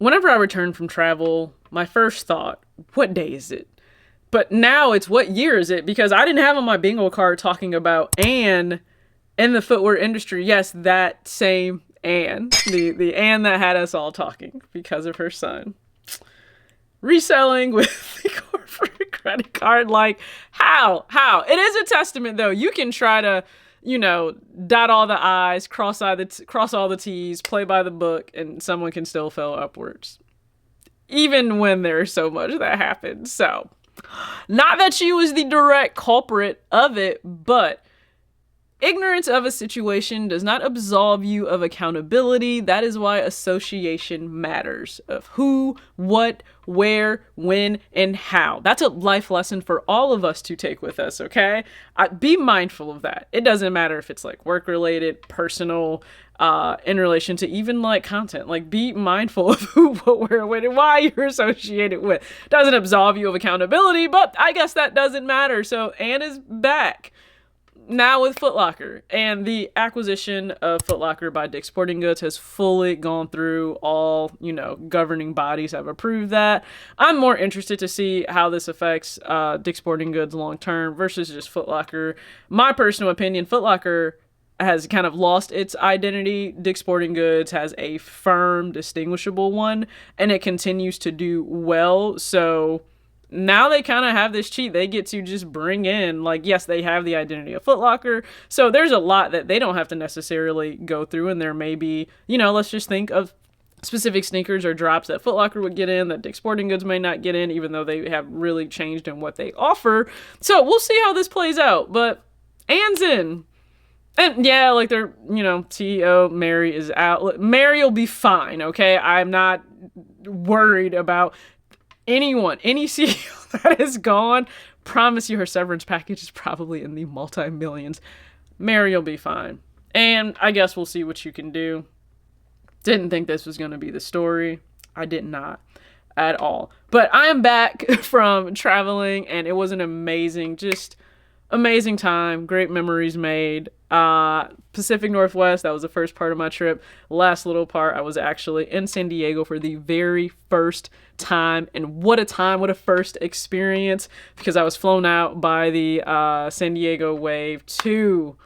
whenever I return from travel, my first thought, what day is it? But now it's what year is it? Because I didn't have on my bingo card talking about Anne in the footwear industry. Yes, that same Anne. The Anne that had us all talking because of her son. Reselling with the corporate credit card. Like, how? It is a testament, though. You can try to, dot all the I's, cross all the T's, play by the book, and someone can still fail upwards. Even when there's so much that happens. So, not that she was the direct culprit of it, but ignorance of a situation does not absolve you of accountability. That is why association matters. Of who, what, where, when, and how. That's a life lesson for all of us to take with us, okay? Be mindful of that. It doesn't matter if it's like work-related, personal, in relation to even like content. Like, be mindful of who, what, where, when, and why you're associated with. Doesn't absolve you of accountability, but I guess that doesn't matter. So Anne is back now with Foot Locker, and the acquisition of Foot Locker by Dick's Sporting Goods has fully gone through. All, governing bodies have approved that. I'm more interested to see how this affects Dick's Sporting Goods long term versus just Foot Locker. My personal opinion, Foot Locker has kind of lost its identity. Dick's Sporting Goods has a firm, distinguishable one, and it continues to do well. So now they kind of have this cheat. They get to just bring in, like, yes, they have the identity of Foot Locker. So there's a lot that they don't have to necessarily go through. And there may be, let's just think of specific sneakers or drops that Foot Locker would get in that Dick's Sporting Goods may not get in, even though they have really changed in what they offer. So we'll see how this plays out. But Anne's in. And yeah, like their, CEO, Mary, is out. Mary will be fine, okay? I'm not worried about anyone, any CEO that is gone. Promise you her severance package is probably in the multi-millions. Mary will be fine. And I guess we'll see what you can do. Didn't think this was going to be the story. I did not at all. But I am back from traveling, and it was an amazing time. Great memories made. Pacific Northwest, that was the first part of my trip. Last little part, I was actually in San Diego for the very first time. And what a first experience, because I was flown out by the San Diego Wave to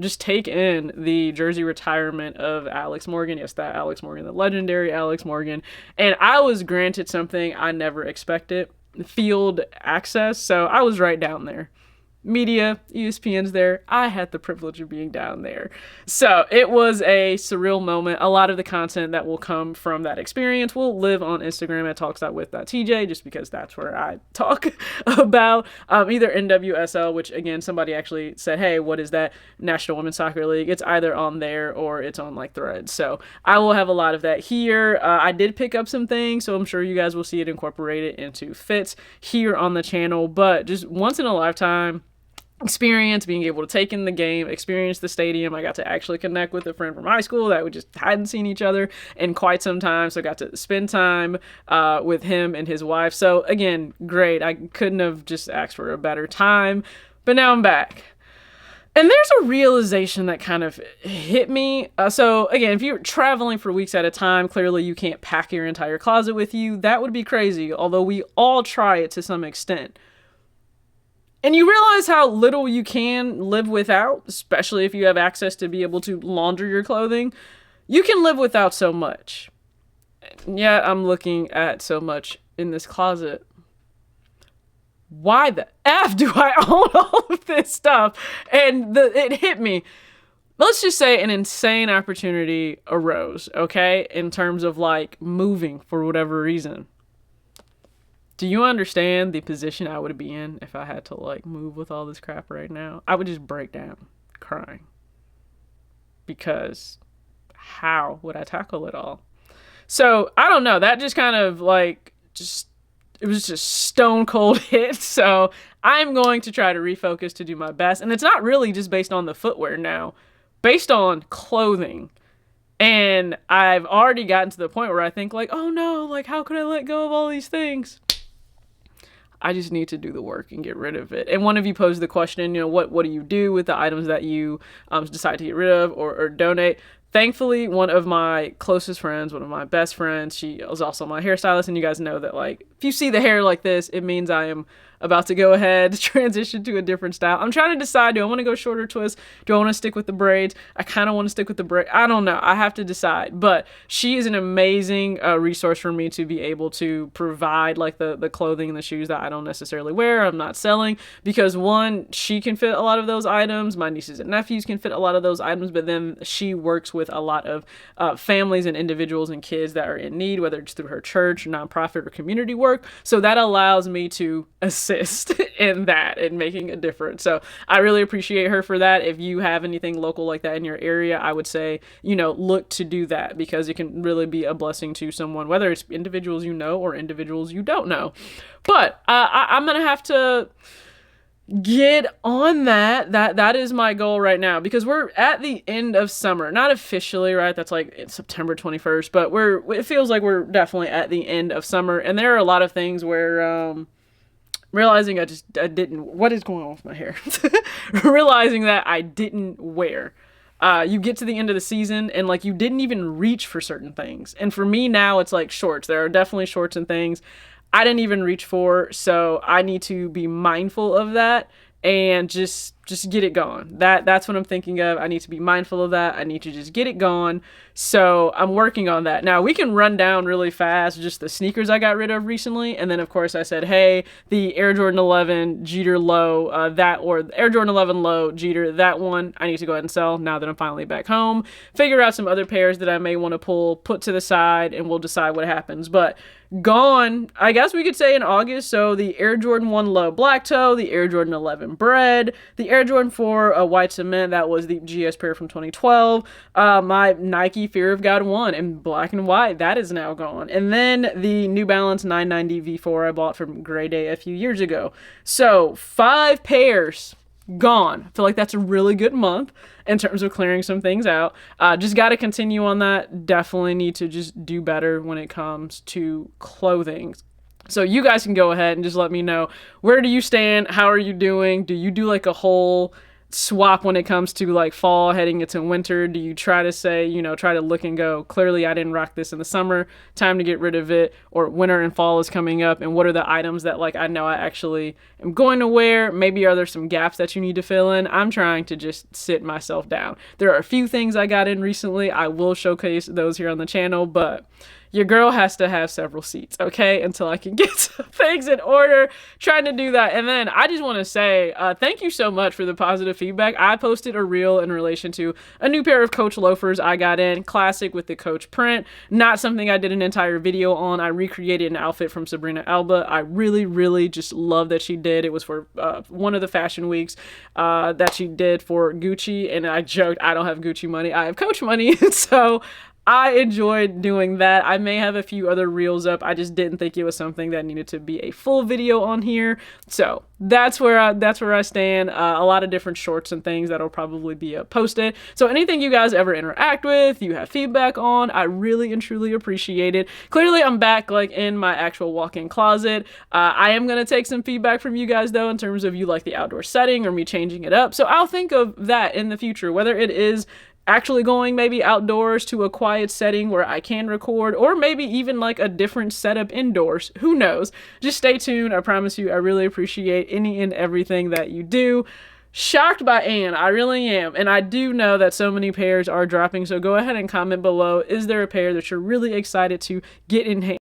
just take in the jersey retirement of Alex Morgan. Yes, that Alex Morgan, the legendary Alex Morgan. And I was granted something I never expected, field access. So I was right down there. Media, ESPN's there. I had the privilege of being down there. So it was a surreal moment. A lot of the content that will come from that experience will live on Instagram at talks.with.tj, just because that's where I talk about either NWSL, which again, somebody actually said, hey, what is that? National Women's Soccer League. It's either on there or it's on like Threads. So I will have a lot of that here. I did pick up some things, so I'm sure you guys will see it incorporated into fits here on the channel. But just once in a lifetime experience, being able to take in the game, experience the stadium. I got to actually connect with a friend from high school that we just hadn't seen each other in quite some time. So I got to spend time with him and his wife. So again, great. I couldn't have just asked for a better time, but now I'm back. And there's a realization that kind of hit me. So again, if you're traveling for weeks at a time, clearly you can't pack your entire closet with you. That would be crazy, although we all try it to some extent. And you realize how little you can live without, especially if you have access to be able to launder your clothing. You can live without so much. Yeah, I'm looking at so much in this closet. Why the F do I own all of this stuff? And it hit me. Let's just say an insane opportunity arose, okay? In terms of like moving for whatever reason. Do you understand the position I would be in if I had to like move with all this crap right now? I would just break down crying. Because how would I tackle it all? So I don't know. That just kind of like it was just stone cold hit. So I'm going to try to refocus to do my best. And it's not really just based on the footwear now, based on clothing. And I've already gotten to the point where I think like, oh no, like how could I let go of all these things? I just need to do the work and get rid of it. And one of you posed the question, what do you do with the items that you decide to get rid of or donate? thankfully, one of my closest friends, one of my best friends, she was also my hairstylist, and you guys know that, like, if you see the hair like this, it means I am about to go ahead, transition to a different style. I'm trying to decide, do I want to go shorter twists? Do I want to stick with the braids? I kind of want to stick with the braid. I don't know. I have to decide. But she is an amazing resource for me to be able to provide, like, the clothing and the shoes that I don't necessarily wear, I'm not selling, because one, she can fit a lot of those items. My nieces and nephews can fit a lot of those items, but then she works with a lot of families and individuals and kids that are in need, whether it's through her church, nonprofit, or community work. So that allows me to assist in that and making a difference. So I really appreciate her for that. If you have anything local like that in your area, I would say, look to do that, because it can really be a blessing to someone, whether it's individuals you know or individuals you don't know. But I'm going to have to get on that is my goal right now, because we're at the end of summer, not officially, right? That's like it's September 21st, but it feels like we're definitely at the end of summer, and there are a lot of things where realizing I didn't, what is going on with my hair? Realizing that I didn't wear. You get to the end of the season and, like, you didn't even reach for certain things. And for me now, it's like shorts. There are definitely shorts and things I didn't even reach for. So I need to be mindful of that and just get it going. That's what I'm thinking of. I need to be mindful of that. I need to just get it going. So I'm working on that. Now we can run down really fast just the sneakers I got rid of recently. And then of course I said, hey, the Air Jordan 11 Jeter Low, or Air Jordan 11 Low Jeter, that one I need to go ahead and sell now that I'm finally back home. Figure out some other pairs that I may want to put to the side, and we'll decide what happens. But gone, I guess we could say, in August. So the Air Jordan 1 Low Black Toe, the Air Jordan 11 Bread, the Air Jordan 4 White Cement, that was the GS pair from 2012, my Nike Fear of God 1 in black and white, that is now gone. And then the New Balance 990 V4 I bought from Grey Day a few years ago. So 5 pairs gone. I feel like that's a really good month in terms of clearing some things out. Just got to continue on that. Definitely need to just do better when it comes to clothing. So you guys can go ahead and just let me know, where do you stand? How are you doing? Do you do like a whole swap when it comes to like fall heading into winter? Do you try to say, try to look and go, clearly I didn't rock this in the summer, time to get rid of it? Or winter and fall is coming up, and what are the items that, like, I know I actually am going to wear? Maybe are there some gaps that you need to fill in? I'm trying to just sit myself down. There are a few things I got in recently. I will showcase those here on the channel, but your girl has to have several seats, okay, until I can get some things in order, trying to do that. And then I just want to say thank you so much for the positive feedback. I posted a reel in relation to a new pair of Coach loafers I got in, classic with the Coach print, not something I did an entire video on. I recreated an outfit from Sabrina Alba. I really, really just love that she did. It was for one of the fashion weeks that she did for Gucci, and I joked, I don't have Gucci money, I have Coach money. So I enjoyed doing that. I may have a few other reels up. I just didn't think it was something that needed to be a full video on here. So that's where I stand. A lot of different shorts and things that'll probably be posted. So anything you guys ever interact with, you have feedback on, I really and truly appreciate it. Clearly, I'm back like in my actual walk-in closet. I am gonna take some feedback from you guys though, in terms of you like the outdoor setting or me changing it up. So I'll think of that in the future, whether it is actually going maybe outdoors to a quiet setting where I can record, or maybe even like a different setup indoors. Who knows? Just stay tuned. I promise you, I really appreciate any and everything that you do. Shocked by Anne, I really am. And I do know that so many pairs are dropping, so go ahead and comment below. Is there a pair that you're really excited to get in hand?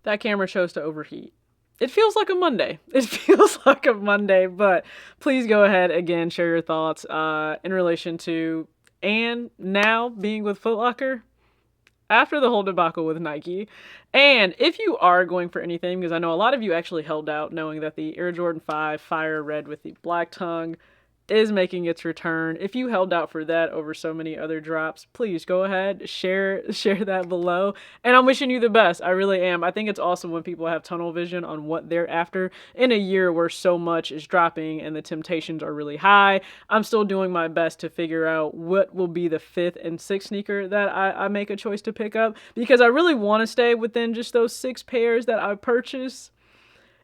That camera chose to overheat. It feels like a Monday. It feels like a Monday, but please go ahead again, share your thoughts in relation to Anne now being with Foot Locker after the whole debacle with Nike. And if you are going for anything, because I know a lot of you actually held out knowing that the Air Jordan 5 Fire Red with the black tongue is making its return. If you held out for that over so many other drops, please go ahead, share that below. And I'm wishing you the best. I really am. I think it's awesome when people have tunnel vision on what they're after in a year where so much is dropping and the temptations are really high. I'm still doing my best to figure out what will be the 5th and 6th sneaker that I make a choice to pick up, because I really want to stay within just those 6 pairs that I purchase.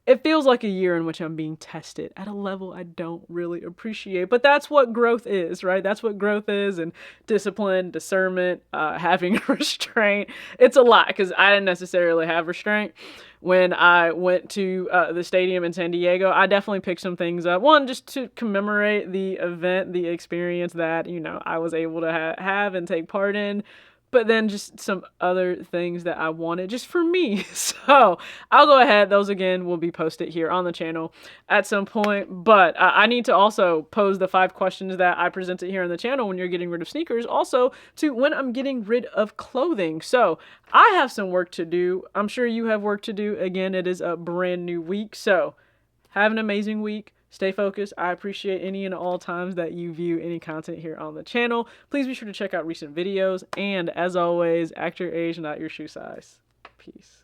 it feels like a year in which I'm being tested at a level I don't really appreciate. But that's what growth is, right? That's what growth is, and discipline, discernment, having restraint. It's a lot because I didn't necessarily have restraint when I went to the stadium in San Diego. I definitely picked some things up. One, just to commemorate the event, the experience that, I was able to have and take part in. But then just some other things that I wanted just for me. So I'll go ahead. Those again will be posted here on the channel at some point. But I need to also pose the 5 questions that I presented here on the channel when you're getting rid of sneakers, also to when I'm getting rid of clothing. So I have some work to do. I'm sure you have work to do. Again, it is a brand new week. So have an amazing week. Stay focused. I appreciate any and all times that you view any content here on the channel. Please be sure to check out recent videos. And as always, act your age, not your shoe size. Peace.